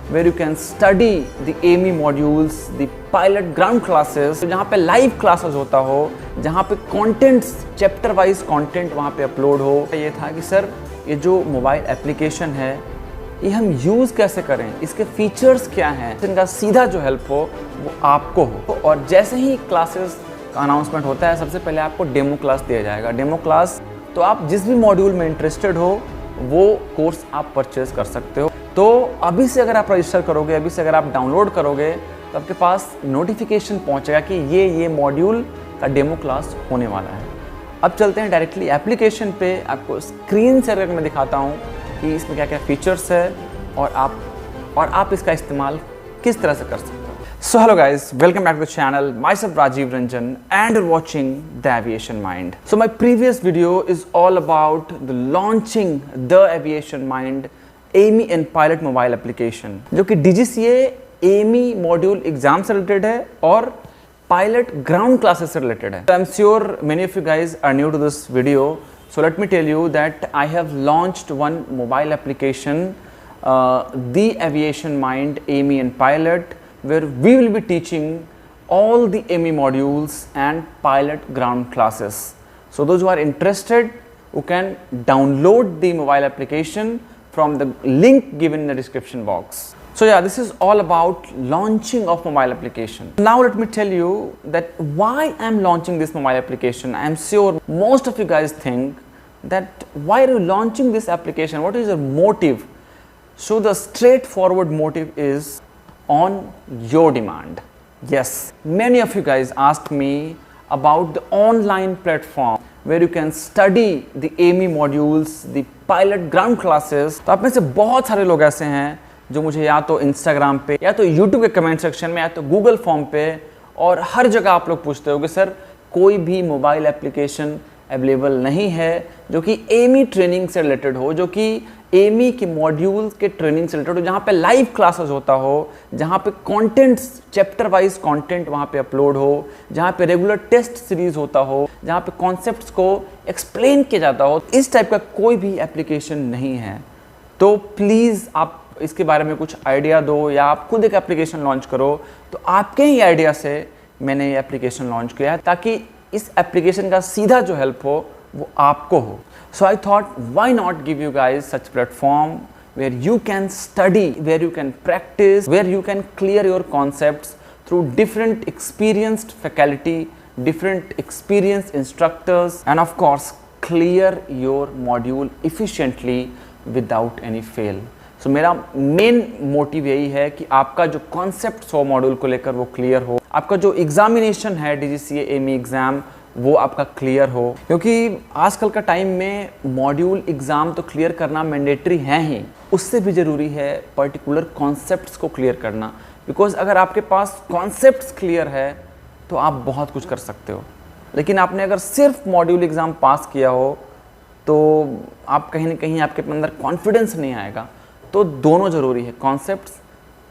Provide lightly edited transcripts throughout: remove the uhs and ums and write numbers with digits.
where you can study the AME modules, the pilot ground classes, जहाँ पे live classes होता हो, जहाँ पे कंटेंट्स चैप्टर वाइज कंटेंट वहाँ पे अपलोड हो। ये था कि सर ये जो मोबाइल एप्लीकेशन है ये हम यूज़ कैसे करें, इसके फीचर्स क्या हैं, इनका सीधा जो हेल्प हो वो आपको हो। और जैसे ही क्लासेस का अनाउंसमेंट होता है सबसे पहले आपको डेमो क्लास दिया जाएगा। डेमो क्लास तो आप जिस भी मॉड्यूल में इंटरेस्टेड हो वो कोर्स आप परचेज कर सकते हो। तो अभी से अगर आप रजिस्टर करोगे, अभी से अगर आप डाउनलोड करोगे तो आपके पास नोटिफिकेशन पहुंचेगा कि ये मॉड्यूल का डेमो क्लास होने वाला है। अब चलते हैं डायरेक्टली एप्लीकेशन पे। आपको स्क्रीन से अगर मैं दिखाता हूँ कि इसमें क्या क्या फीचर्स है और आप इसका इस्तेमाल किस तरह से कर सकते हो। So hello guys, welcome back to the channel. Myself Rajiv Ranjan and you're watching The Aviation Mind. So my previous video is all about the launching The Aviation Mind AME and Pilot mobile application, जो कि DGCA AME module exam से related है और Pilot ground classes से related है। I'm sure many of you guys are new to this video, so let me tell you that I have launched one mobile application, The Aviation Mind AME and Pilot, where we will be teaching all the AME modules and pilot ground classes. So those who are interested, who can download the mobile application from the link given in the description box. So yeah, this is all about launching of mobile application. Now let me tell you that why I'm launching this mobile application. I am sure most of you guys think that why are you launching this application? What is your motive? So the straightforward motive is on your demand. Yes, many of you guys asked me about the online platform where you can study the AME modules, the pilot ground classes. तो आप में से बहुत सारे लोग ऐसे हैं जो मुझे या तो Instagram पे या तो YouTube के कमेंट सेक्शन में या तो Google फॉर्म पे और हर जगह आप लोग पूछते हो कि सर कोई भी मोबाइल एप्लीकेशन अवेलेबल नहीं है जो कि AME ट्रेनिंग से रिलेटेड हो, जो कि AME के मॉड्यूल के ट्रेनिंग से रिलेटेड हो, जहाँ पे लाइव क्लासेस होता हो, जहाँ पे कंटेंट्स चैप्टर वाइज कंटेंट वहाँ पे अपलोड हो, जहाँ पे रेगुलर टेस्ट सीरीज होता हो, जहाँ पे कॉन्सेप्ट्स को एक्सप्लेन किया जाता हो। इस टाइप का कोई भी एप्लीकेशन नहीं है। तो प्लीज़ आप इसके बारे में कुछ आइडिया दो या आप खुद एक एप्लीकेशन लॉन्च करो। तो आपके ही आइडिया से मैंने ये एप्लीकेशन लॉन्च किया है ताकि इस एप्लीकेशन का सीधा जो हेल्प हो वो आपको हो। So I thought, why not give you guys such platform where you can study, where you can practice, where you can clear your concepts through different experienced faculty, different experienced instructors, and of course clear your module efficiently without any fail. So मेरा main motive यही है कि आपका जो concept हो module को लेकर वो क्लियर हो, आपका जो एग्जामिनेशन है DGCA AME एग्जाम वो आपका क्लियर हो, क्योंकि आजकल का टाइम में मॉड्यूल एग्ज़ाम तो क्लियर करना मैंडेटरी है ही, उससे भी ज़रूरी है पर्टिकुलर कॉन्सेप्ट्स को क्लियर करना। बिकॉज अगर आपके पास कॉन्सेप्ट्स क्लियर है तो आप बहुत कुछ कर सकते हो, लेकिन आपने अगर सिर्फ मॉड्यूल एग्ज़ाम पास किया हो तो आप कहीं ना कहीं आपके अंदर कॉन्फिडेंस नहीं आएगा। तो दोनों ज़रूरी है, concepts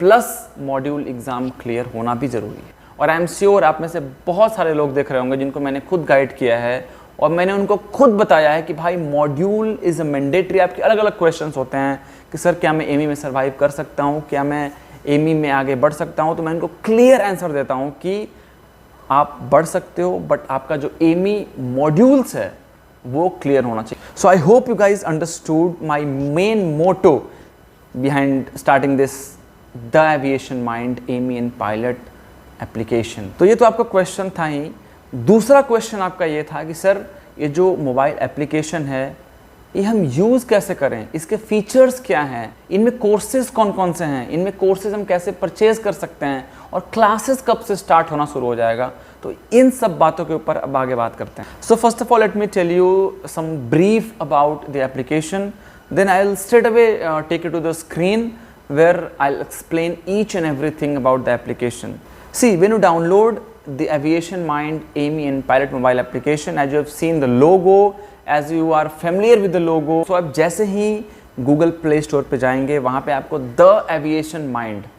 plus module exam clear होना भी ज़रूरी है। और आई एम श्योर आप में से बहुत सारे लोग देख रहे होंगे जिनको मैंने खुद गाइड किया है और मैंने उनको खुद बताया है कि भाई मॉड्यूल इज़ अ मैंडेटरी। आपके अलग अलग क्वेश्चंस होते हैं कि सर क्या मैं AME में सर्वाइव कर सकता हूँ, क्या मैं AME में आगे बढ़ सकता हूँ। तो मैं उनको क्लियर आंसर देता हूँ कि आप बढ़ सकते हो, बट आपका जो AME मॉड्यूल्स है वो क्लियर होना चाहिए। So I hope you guys understood my main motto behind starting this the aviation mind AME and pilot application. तो ये तो आपका क्वेश्चन था ही। दूसरा क्वेश्चन आपका ये था कि सर ये जो मोबाइल एप्लीकेशन है ये हम यूज़ कैसे करें, इसके फीचर्स क्या हैं, इनमें कोर्सेज कौन कौन से हैं, इनमें कोर्सेज हम कैसे परचेज कर सकते हैं और क्लासेस कब से स्टार्ट होना शुरू हो जाएगा। तो इन सब बातों के ऊपर अब आगे बात करते हैं। So first of all let me tell you some brief about the application, then I will straight away take you to the screen where I'll explain each and everything about the application. See, when you download the Aviation Mind AME and Pilot mobile application, as you have seen the logo, as you are familiar with the logo, so आप जैसे ही Google Play Store पे जाएंगे वहाँ पे आपको The Aviation Mind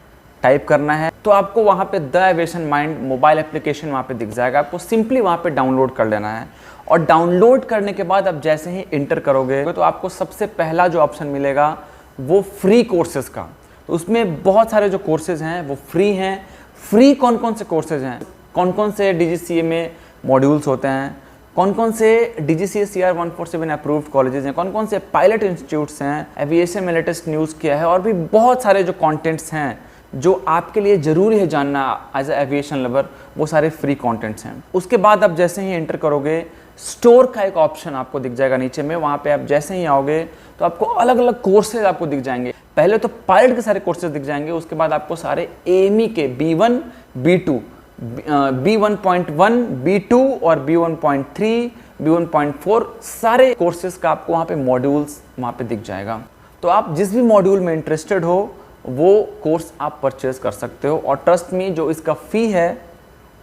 type करना है, तो आपको वहाँ पे The Aviation Mind mobile application वहाँ पे दिख जाएगा। आपको सिंपली वहाँ पे डाउनलोड कर लेना है और डाउनलोड करने के बाद आप जैसे ही इंटर करोगे तो आपको सबसे पहला जो ऑप्शन मिलेगा वो फ्री कोर्सेज का। तो उसमें बहुत सारे जो कोर्सेज हैं वो फ्री हैं। फ्री कौन कौन से कोर्सेज हैं, कौन कौन से DGCA में मॉड्यूल्स होते हैं, कौन कौन से DGCA CR 147 अप्रूव्ड कॉलेजेस हैं, कौन कौन से पायलट इंस्टीट्यूट्स हैं, एविएशन में लेटेस्ट न्यूज़ क्या है, और भी बहुत सारे जो कंटेंट्स हैं जो आपके लिए ज़रूरी है जानना एज ए एविएशन लवर, वो सारे फ्री कंटेंट्स हैं। उसके बाद आप जैसे ही एंटर करोगे, स्टोर का एक ऑप्शन आपको दिख जाएगा नीचे में। वहाँ पे आप जैसे ही आओगे तो आपको अलग अलग कोर्सेज आपको दिख जाएंगे। पहले तो पायलट के सारे कोर्सेज दिख जाएंगे, उसके बाद आपको सारे AME के B1, B2, B1.1, B2 और B1.3, B1.4 सारे कोर्सेज का आपको वहाँ पे मॉड्यूल्स वहाँ पे दिख जाएगा। तो आप जिस भी मॉड्यूल में इंटरेस्टेड हो वो कोर्स आप परचेज कर सकते हो। और ट्रस्ट मी, जो इसका फ़ी है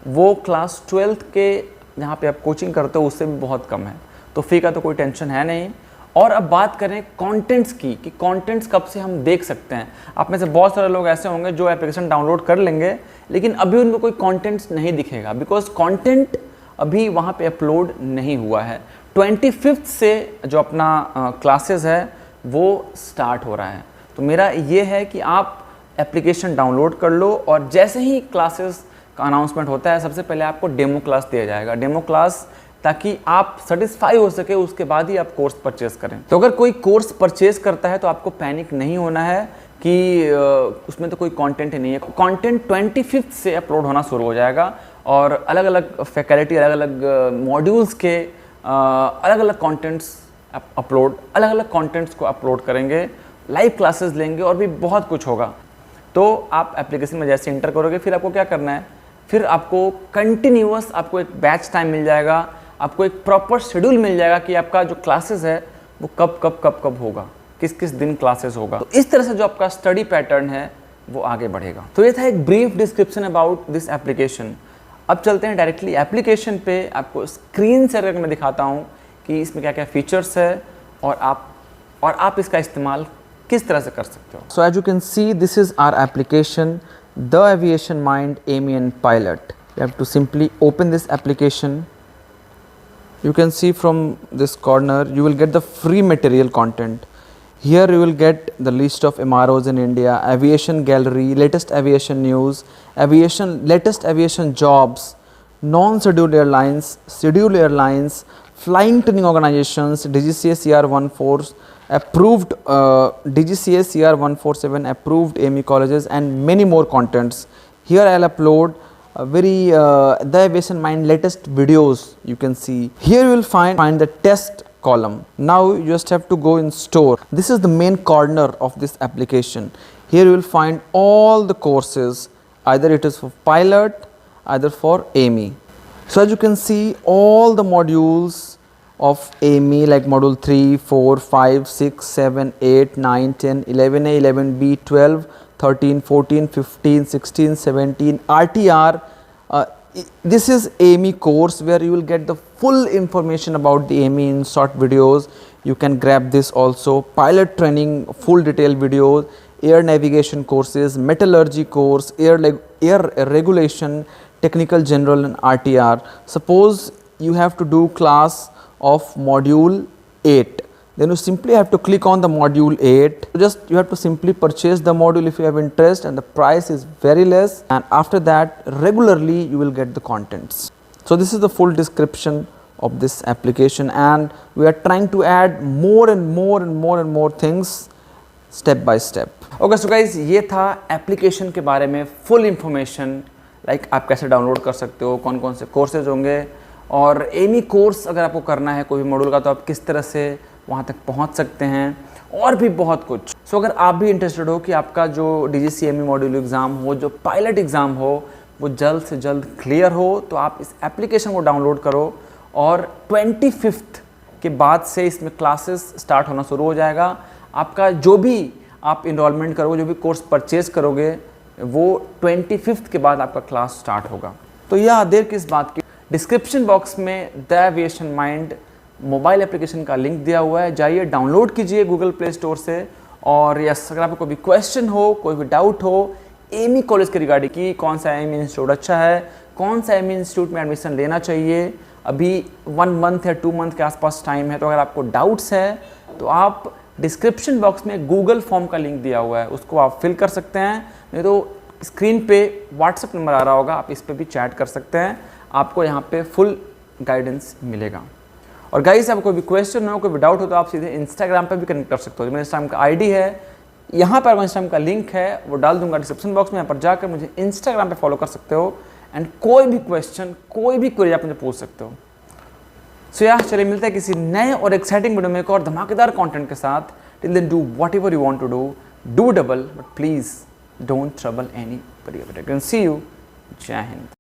वो क्लास 12th के जहाँ पे आप कोचिंग करते हो उससे भी बहुत कम है, तो फ़ी का तो कोई टेंशन है नहीं। और अब बात करें कंटेंट्स की कि कंटेंट्स कब से हम देख सकते हैं। आप में से बहुत सारे लोग ऐसे होंगे जो एप्लीकेशन डाउनलोड कर लेंगे लेकिन अभी उनको कोई कंटेंट्स नहीं दिखेगा, बिकॉज कंटेंट अभी वहाँ पे अपलोड नहीं हुआ है। 25th से जो अपना क्लासेस है वो स्टार्ट हो रहा है। तो मेरा ये है कि आप एप्लीकेशन डाउनलोड कर लो और जैसे ही क्लासेस का अनाउंसमेंट होता है सबसे पहले आपको डेमो क्लास दिया जाएगा। डेमो क्लास ताकि आप सेटिस्फाई हो सके, उसके बाद ही आप कोर्स परचेज करें। तो अगर कोई कोर्स परचेज करता है तो आपको पैनिक नहीं होना है कि उसमें तो कोई कंटेंट ही नहीं है। कंटेंट 25th से अपलोड होना शुरू हो जाएगा और अलग अलग फैकल्टी, अलग अलग मॉड्यूल्स के अलग अलग कंटेंट्स अलग अलग कंटेंट्स को अपलोड करेंगे, लाइव क्लासेस लेंगे और भी बहुत कुछ होगा। तो आप एप्लीकेशन में जैसे इंटर करोगे फिर आपको क्या करना है, फिर आपको कंटिन्यूअस आपको एक बैच टाइम मिल जाएगा, आपको एक प्रॉपर शेड्यूल मिल जाएगा कि आपका जो क्लासेस है वो कब होगा, किस किस दिन क्लासेस होगा। तो इस तरह से जो आपका स्टडी पैटर्न है वो आगे बढ़ेगा। तो ये था एक brief description about this application. अब चलते हैं डायरेक्टली एप्लीकेशन पे। आपको स्क्रीन से अगर मैं दिखाता हूँ कि इसमें क्या क्या फीचर्स है और आप इसका इस्तेमाल किस तरह से कर सकते हो। So as you can see, this is our application, the aviation mind AME and Pilot. You have to simply open this application. You can see from this corner you will get the free material content. Here you will get the list of MROs in India, aviation gallery, latest aviation news, latest aviation jobs, non-scheduled airlines, scheduled airlines, flying training organizations, DGCA CR 14 approved, DGCA CR 147 approved AME colleges, and many more contents. Here I'll upload the Aviation Mind latest videos. You can see here you will find the test column. Now you just have to go in store. This is the main corner of this application. Here you will find all the courses, either it is for pilot, either for AME. So as you can see, all the modules of AME like module 3, 4, 5, 6, 7, 8, 9, 10, 11A, 11B, 12, 13, 14, 15, 16, 17, RTR. This is AME course where you will get the full information about the AME in short videos. You can grab this also. Pilot training, full detailed videos, air navigation courses, metallurgy course, air regulation, technical general and RTR. Suppose you have to do class of module 8, then you simply have to click on the module 8. You have to simply purchase the module if you have interest, and the price is very less, and after that regularly you will get the contents. So this is the full description of this application, and we are trying to add more and more things step by step. Okay, so guys, ये था application के बारे में full information, like आप कैसे download कर सकते हो, कौन कौन से कोर्सेज होंगे, और AME कोर्स अगर आपको करना है कोई भी मॉड्यूल का तो आप किस तरह से वहाँ तक पहुँच सकते हैं, और भी बहुत कुछ। सो अगर आप भी इंटरेस्टेड हो कि आपका जो DGCA AME मॉड्यूल एग्ज़ाम हो, जो पायलट एग्ज़ाम हो, वो जल्द से जल्द क्लियर हो, तो आप इस एप्लीकेशन को डाउनलोड करो और 25th के बाद से इसमें क्लासेस स्टार्ट होना शुरू हो जाएगा। आपका जो भी आप इनरोलमेंट करोगे, जो भी कोर्स परचेज करोगे, वो 25th के बाद आपका क्लास स्टार्ट होगा। तो यह देर किस बात की, डिस्क्रिप्शन बॉक्स में the aviation mind mobile application का लिंक दिया हुआ है, जाइए डाउनलोड कीजिए गूगल प्ले स्टोर से। और यस, अगर आपको कोई भी क्वेश्चन हो, कोई भी डाउट हो AME कॉलेज के रिगार्डिंग कि कौन सा AME इंस्टीट्यूट अच्छा है, कौन सा AME इंस्टीट्यूट में एडमिशन लेना चाहिए, अभी 1 मंथ या 2 मंथ के आसपास टाइम है, तो अगर आपको डाउट्स है तो आप डिस्क्रिप्शन बॉक्स में गूगल फॉर्म का लिंक दिया हुआ है, उसको आप फिल कर सकते हैं, नहीं तो स्क्रीन पे व्हाट्सएप नंबर आ रहा होगा, आप इस पे भी चैट कर सकते हैं, आपको यहाँ पे फुल गाइडेंस मिलेगा। और गाइस आपको कोई भी क्वेश्चन हो, कोई भी डाउट हो तो आप सीधे इंस्टाग्राम पे भी कनेक्ट कर सकते हो। मेरे इंस्टाग्राम का आईडी है, यहाँ पर इंस्टाग्राम का लिंक है वो डाल दूंगा डिस्क्रिप्शन बॉक्स में, यहाँ पर जाकर मुझे इंस्टाग्राम पे फॉलो कर सकते हो एंड कोई भी क्वेश्चन, कोई भी क्वेरी आप मुझे पूछ सकते हो। सो यार चलिए मिलते हैं किसी नए और एक्साइटिंग वीडियो में एक और धमाकेदार कंटेंट के साथ। Till then do whatever you want to do double, but please don't trouble anybody. See you. जय हिंद।